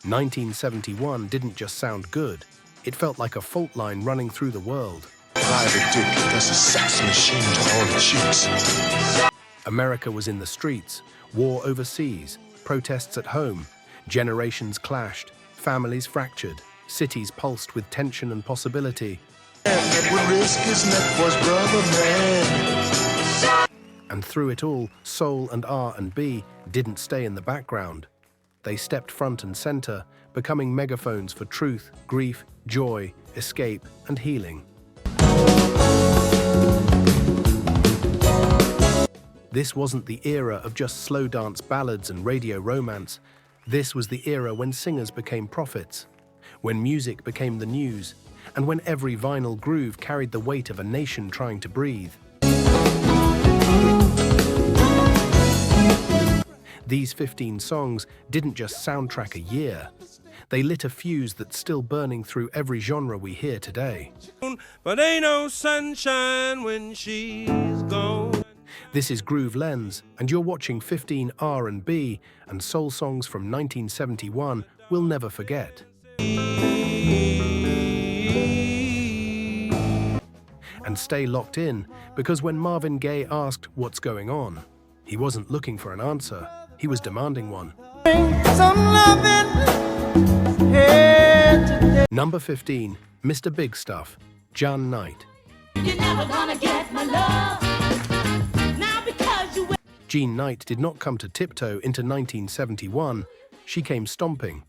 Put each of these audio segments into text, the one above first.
1971 didn't just sound good, it felt like a fault line running through the world. Private Dick, that's a sex machine to all the chicks. America was in the streets, war overseas, protests at home, generations clashed, families fractured, cities pulsed with tension and possibility. And through it all, soul and R&B didn't stay in the background. They stepped front and center, becoming megaphones for truth, grief, joy, escape, and healing. This wasn't the era of just slow dance ballads and radio romance. This was the era when singers became prophets, when music became the news, and when every vinyl groove carried the weight of a nation trying to breathe. These 15 songs didn't just soundtrack a year. They lit a fuse that's still burning through every genre we hear today. But ain't no sunshine when she's gone. This is Groove Lens, and you're watching 15 R&B and soul songs from 1971 we'll never forget. And stay locked in, because when Marvin Gaye asked what's going on, he wasn't looking for an answer, he was demanding one. Number 15, Mr. Big Stuff, Jan Knight. You're never gonna get my love. Now because you Jean Knight did not come to tiptoe into 1971, she came stomping.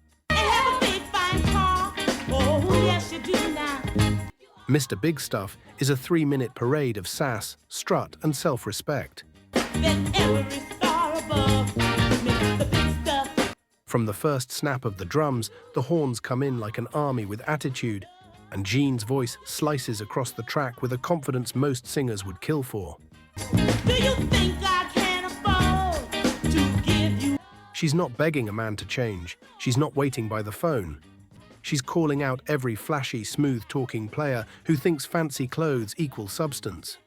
have a big fine car. Oh, yes you do now. Mr. Big Stuff is a 3-minute parade of sass, strut, and self-respect. Then every star above, Mr. Big Stuff. From the first snap of the drums, the horns come in like an army with attitude, and Jean's voice slices across the track with a confidence most singers would kill for. Do you think I can afford to give you? She's not begging a man to change. She's not waiting by the phone. She's calling out every flashy, smooth-talking player who thinks fancy clothes equal substance.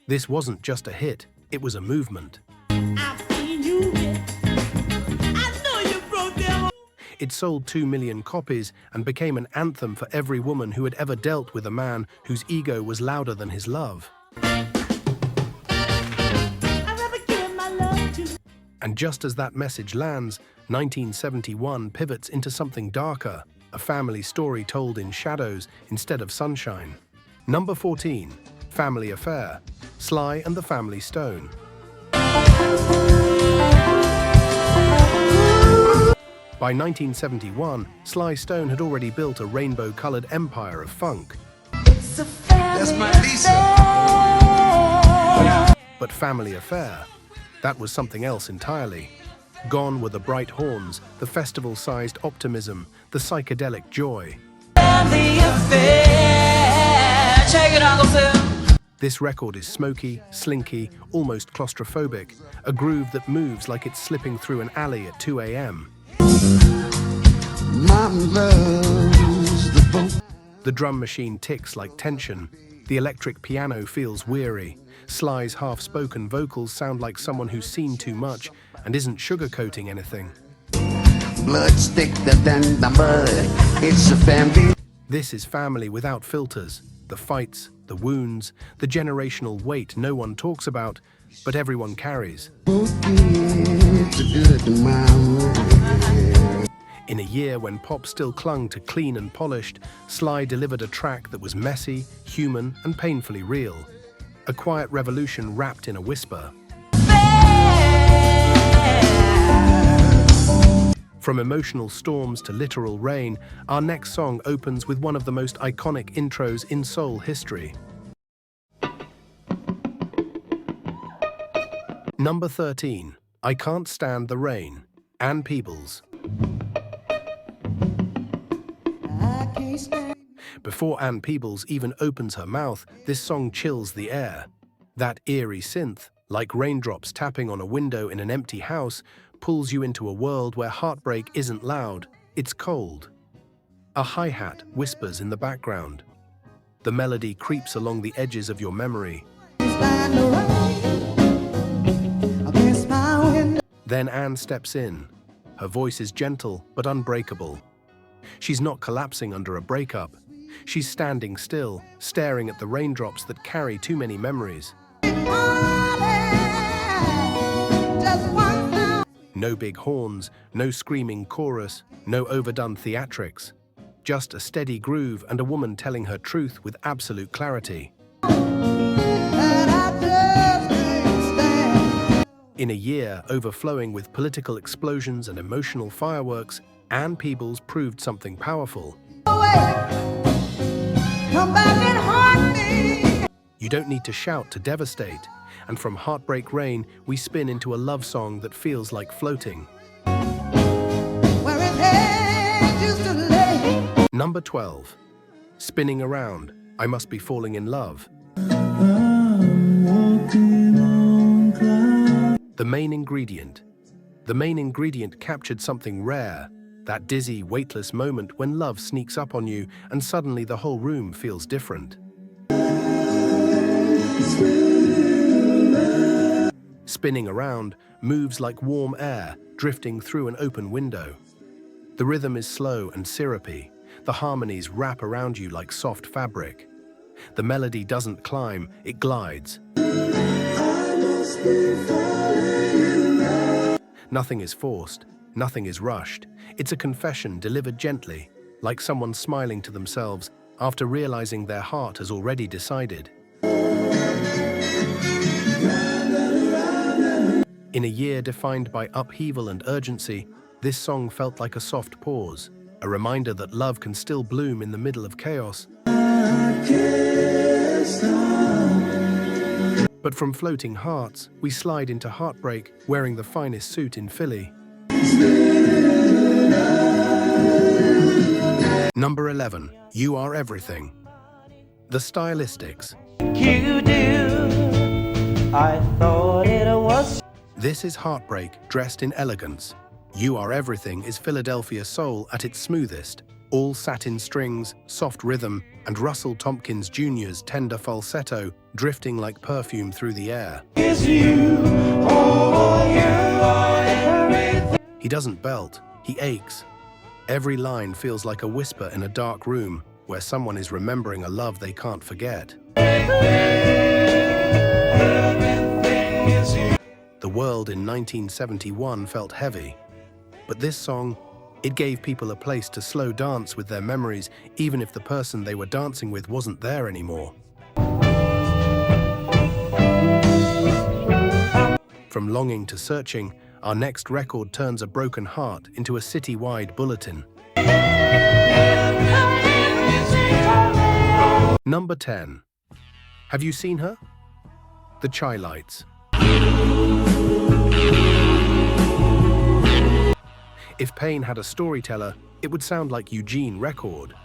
This wasn't just a hit, it was a movement. I've seen you hit. I know you broke them. It sold 2 million copies and became an anthem for every woman who had ever dealt with a man whose ego was louder than his love. I'd rather give my love to. And just as that message lands, 1971 pivots into something darker, a family story told in shadows instead of sunshine. Number 14, Family Affair, Sly and the Family Stone. By 1971, Sly Stone had already built a rainbow-colored empire of funk. That's my Lisa. But Family Affair, that was something else entirely. Gone were the bright horns, the festival-sized optimism, the psychedelic joy. This record is smoky, slinky, almost claustrophobic, a groove that moves like it's slipping through an alley at 2 a.m. The drum machine ticks like tension. The electric piano feels weary. Sly's half-spoken vocals sound like someone who's seen too much and isn't sugarcoating anything. Blood's thicker than the mud. It's a family. This is family without filters. The fights, the wounds, the generational weight no one talks about, but everyone carries. In a year when pop still clung to clean and polished, Sly delivered a track that was messy, human, and painfully real. A quiet revolution wrapped in a whisper. From emotional storms to literal rain, our next song opens with one of the most iconic intros in soul history. Number 13, I Can't Stand the Rain, Ann Peebles. Before Ann Peebles even opens her mouth, this song chills the air. That eerie synth, like raindrops tapping on a window in an empty house, pulls you into a world where heartbreak isn't loud, it's cold. A hi-hat whispers in the background. The melody creeps along the edges of your memory. Then Anne steps in. Her voice is gentle but unbreakable. She's not collapsing under a breakup. She's standing still, staring at the raindrops that carry too many memories. No big horns, no screaming chorus, no overdone theatrics. Just a steady groove and a woman telling her truth with absolute clarity. In a year overflowing with political explosions and emotional fireworks, Ann Peebles proved something powerful. You don't need to shout to devastate. And from Heartbreak Rain, we spin into a love song that feels like floating. Number 12. Spinning Around, I Must Be Falling in Love. The main ingredient. The main ingredient captured something rare, that dizzy, weightless moment when love sneaks up on you and suddenly the whole room feels different. Spinning Around moves like warm air drifting through an open window. The rhythm is slow and syrupy. The harmonies wrap around you like soft fabric. The melody doesn't climb, it glides. Nothing is forced, nothing is rushed. It's a confession delivered gently, like someone smiling to themselves after realizing their heart has already decided. In a year defined by upheaval and urgency, this song felt like a soft pause, a reminder that love can still bloom in the middle of chaos. But from floating hearts, we slide into heartbreak, wearing the finest suit in Philly. Number 11, You Are Everything. The stylistics. You do. I thought it was. This is Heartbreak dressed in elegance. You Are Everything is Philadelphia soul at its smoothest. All satin strings, soft rhythm, and Russell Tompkins Jr.'s tender falsetto drifting like perfume through the air. Is you. Oh, you are everything. He doesn't belt, he aches. Every line feels like a whisper in a dark room where someone is remembering a love they can't forget. Everything is you. The world in 1971 felt heavy. But this song, it gave people a place to slow dance with their memories, even if the person they were dancing with wasn't there anymore. From longing to searching, our next record turns a broken heart into a city-wide bulletin. Number 10. Have you seen her? The Chai Lights. If pain had a storyteller, it would sound like Eugene Record.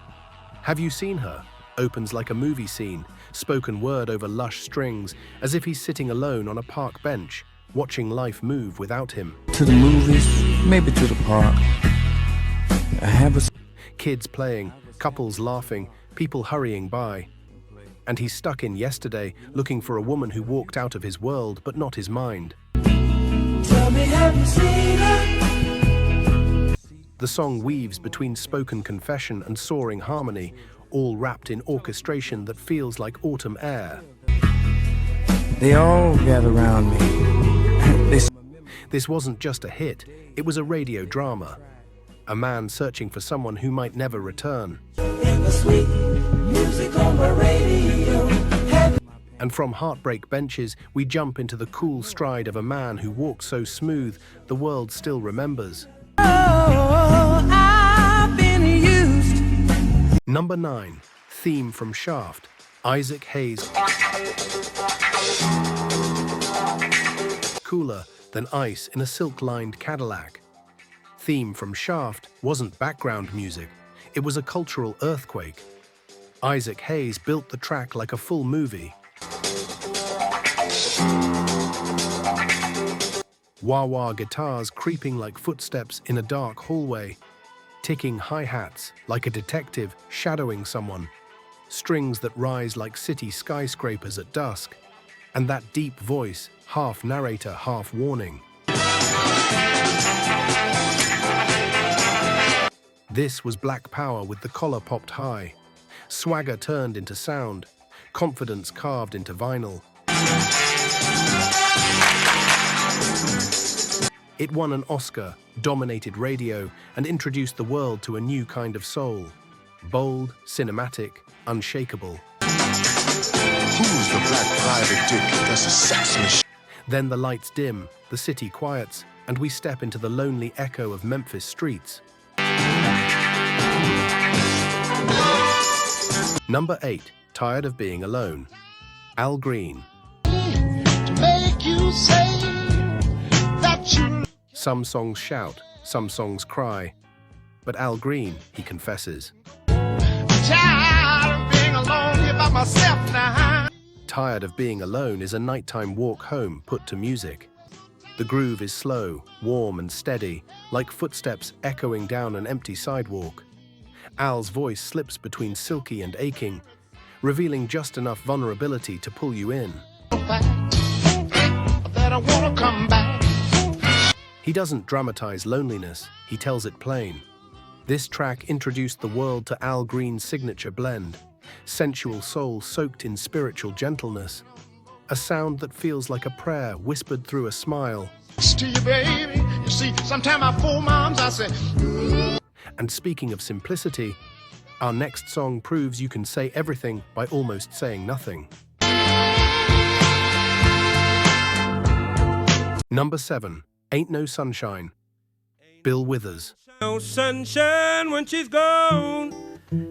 Have you seen her? Opens like a movie scene, spoken word over lush strings, as if he's sitting alone on a park bench, watching life move without him. To the movies, maybe to the park. I have a... Kids playing, couples laughing, people hurrying by. And he's stuck in yesterday, looking for a woman who walked out of his world but not his mind. Tell me, have you seen her? The song weaves between spoken confession and soaring harmony, all wrapped in orchestration that feels like autumn air. They all gather around me. This wasn't just a hit, it was a radio drama. A man searching for someone who might never return. In the sweet music on my radio. And from heartbreak benches, we jump into the cool stride of a man who walks so smooth, the world still remembers. Oh, I've been used. Number 9, Theme from Shaft, Isaac Hayes. Cooler than ice in a silk-lined Cadillac. Theme from Shaft wasn't background music, it was a cultural earthquake. Isaac Hayes built the track like a full movie. Wah-wah guitars creeping like footsteps in a dark hallway, ticking hi-hats like a detective shadowing someone, strings that rise like city skyscrapers at dusk, and that deep voice, half narrator, half warning. This was Black Power with the collar popped high. Swagger turned into sound, confidence carved into vinyl. It won an Oscar, dominated radio, and introduced the world to a new kind of soul. Bold, cinematic, unshakable. Who's the black private dick that's a sex machine? Then the lights dim, the city quiets, and we step into the lonely echo of Memphis streets. Number 8, Tired of Being Alone. Al Green. Make you say that you Some songs shout, some songs cry. But Al Green, he confesses. tired of being alone here by myself now. Tired of Being Alone is a nighttime walk home put to music. The groove is slow, warm and steady, like footsteps echoing down an empty sidewalk. Al's voice slips between silky and aching, revealing just enough vulnerability to pull you in. That I wanna come back. He doesn't dramatize loneliness, he tells it plain. This track introduced the world to Al Green's signature blend, sensual soul soaked in spiritual gentleness. A sound that feels like a prayer whispered through a smile. To you, baby. You see, sometimes I fool moms, I say, And speaking of simplicity, our next song proves you can say everything by almost saying nothing. Number 7, Ain't No Sunshine. Bill Withers. No sunshine when she's gone.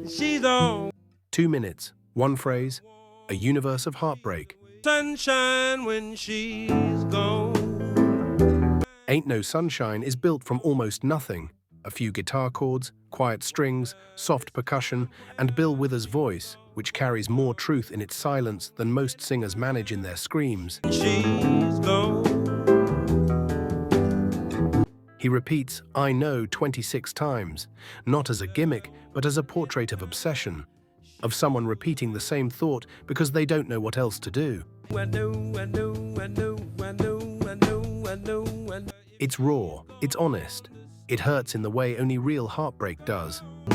She's on. 2 minutes, one phrase, a universe of heartbreak. Sunshine when she's gone. Ain't No Sunshine is built from almost nothing. A few guitar chords, quiet strings, soft percussion, and Bill Withers' voice, which carries more truth in its silence than most singers manage in their screams. She's gone. He repeats "I know" 26 times, not as a gimmick, but as a portrait of obsession, of someone repeating the same thought because they don't know what else to do. I know, I know, I know, I know, I know, I know, I know. It's raw, it's honest. It hurts in the way only real heartbreak does. I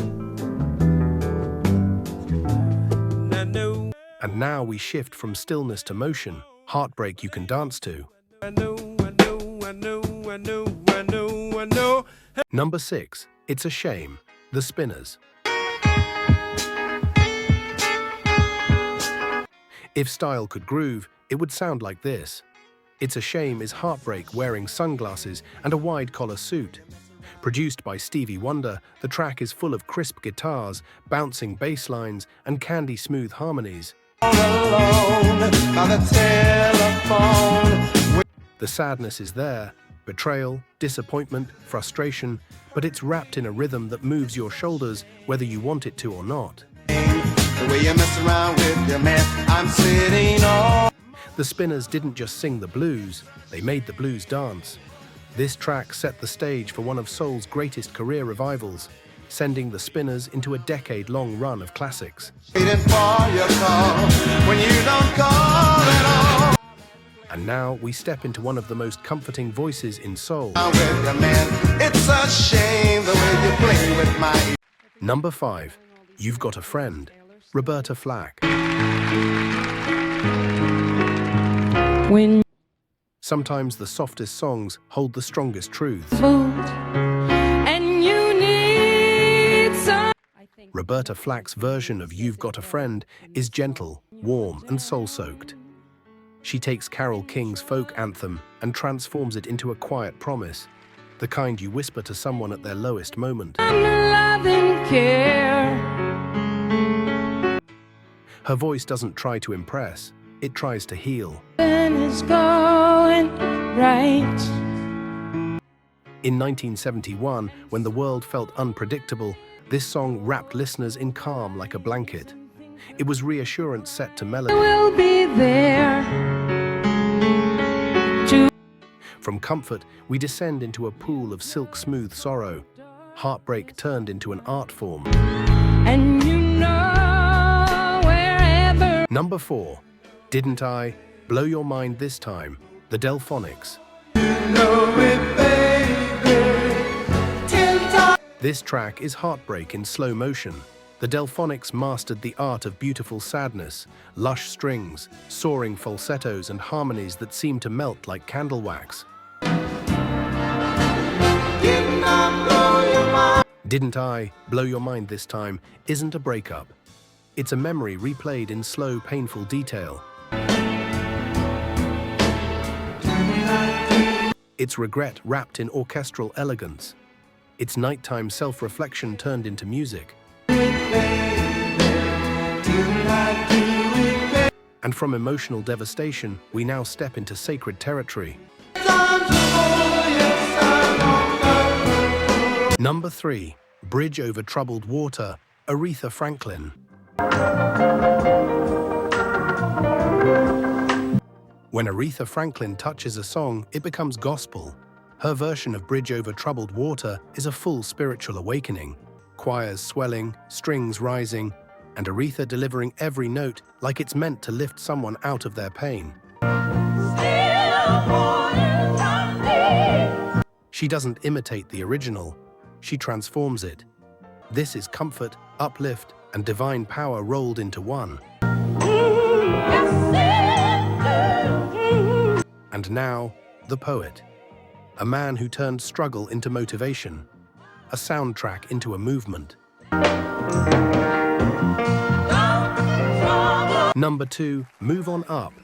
know, And now we shift from stillness to motion, heartbreak you can dance to. I know, I know, I know, I know, I know, I know. Number 6, It's a Shame, The Spinners. If style could groove, it would sound like this. It's a Shame is heartbreak wearing sunglasses and a wide-collar suit. Produced by Stevie Wonder, the track is full of crisp guitars, bouncing bass lines, and candy-smooth harmonies. The sadness is there, betrayal, disappointment, frustration, but it's wrapped in a rhythm that moves your shoulders whether you want it to or not. the way you mess around with your man, I'm sitting on. The Spinners didn't just sing the blues, they made the blues dance. This track set the stage for one of soul's greatest career revivals, sending the Spinners into a decade-long run of classics. Waiting for your call when you don't call at all. And now we step into one of the most comforting voices in soul. With your man, it's a shame the way you play with my. Number 5, You've Got a Friend, Roberta Flack. When Sometimes the softest songs hold the strongest truths. food and you need some. Roberta Flack's version of You've Got a Friend is gentle, warm, and soul-soaked. She takes Carole King's folk anthem and transforms it into a quiet promise, the kind you whisper to someone at their lowest moment. Love and care. Her voice doesn't try to impress, it tries to heal. And it's going right. In 1971, when the world felt unpredictable, this song wrapped listeners in calm like a blanket. It was reassurance set to melody. We'll be there. From comfort, we descend into a pool of silk-smooth sorrow. Heartbreak turned into an art form. And you know wherever. Number 4, Didn't I? Blow Your Mind This Time, the Delfonics. This track is Heartbreak in slow motion. The Delfonics mastered the art of beautiful sadness, lush strings, soaring falsettos and harmonies that seem to melt like candle wax. Didn't I Blow Your Mind This Time isn't a breakup. It's a memory replayed in slow, painful detail. It's regret wrapped in orchestral elegance. It's nighttime self-reflection turned into music. And from emotional devastation, we now step into sacred territory. Number 3, Bridge Over Troubled Water, Aretha Franklin. When Aretha Franklin touches a song, it becomes gospel. Her version of Bridge Over Troubled Water is a full spiritual awakening. Choirs swelling, strings rising, and Aretha delivering every note like it's meant to lift someone out of their pain. She doesn't imitate the original, she transforms it. This is comfort, uplift, and divine power rolled into one. And now, the poet. A man who turned struggle into motivation. A soundtrack into a movement. Number 2, Move On Up,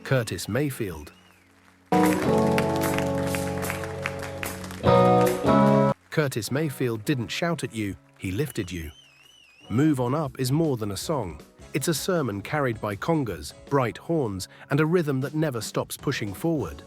Curtis Mayfield. Curtis Mayfield didn't shout at you, he lifted you. Move On Up is more than a song. It's a sermon carried by congas, bright horns, and a rhythm that never stops pushing forward.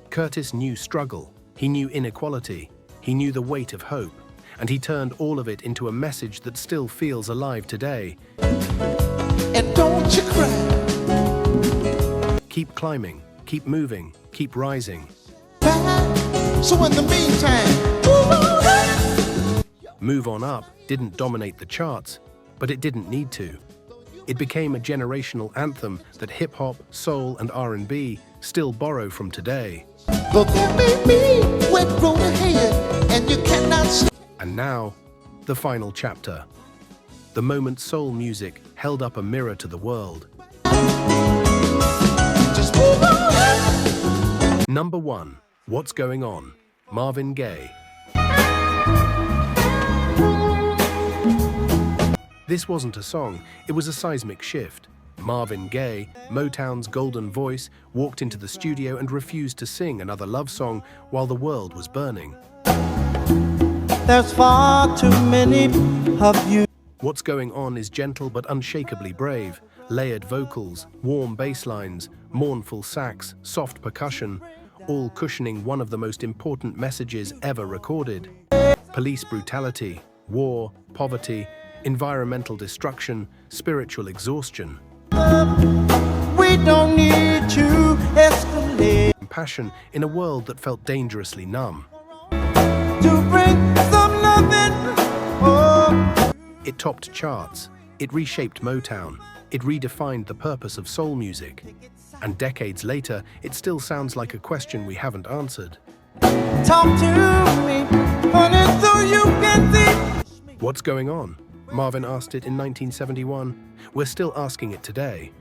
Curtis knew struggle, he knew inequality, he knew the weight of hope, and he turned all of it into a message that still feels alive today. And don't you cry. Keep climbing, keep moving, keep rising. So in the meantime, Move On Up didn't dominate the charts, but it didn't need to. It became a generational anthem that hip-hop, soul, and R&B still borrow from today. but there may be wet road ahead, and you cannot stop. And now, the final chapter. The moment soul music held up a mirror to the world. Just move on. Number 1, What's Going On, Marvin Gaye. This wasn't a song, it was a seismic shift. Marvin Gaye, Motown's golden voice, walked into the studio and refused to sing another love song while the world was burning. There's far too many of you. What's Going On is gentle but unshakably brave. Layered vocals, warm bass lines, mournful sax, soft percussion, all cushioning one of the most important messages ever recorded. Police brutality, war, poverty, environmental destruction, spiritual exhaustion. We don't need to escalate. Passion in a world that felt dangerously numb. To bring some loving. Oh. It topped charts. It reshaped Motown. It redefined the purpose of soul music. And decades later, it still sounds like a question we haven't answered. Talk to me, honey, so you can see. What's going on? Marvin asked it in 1971. We're still asking it today.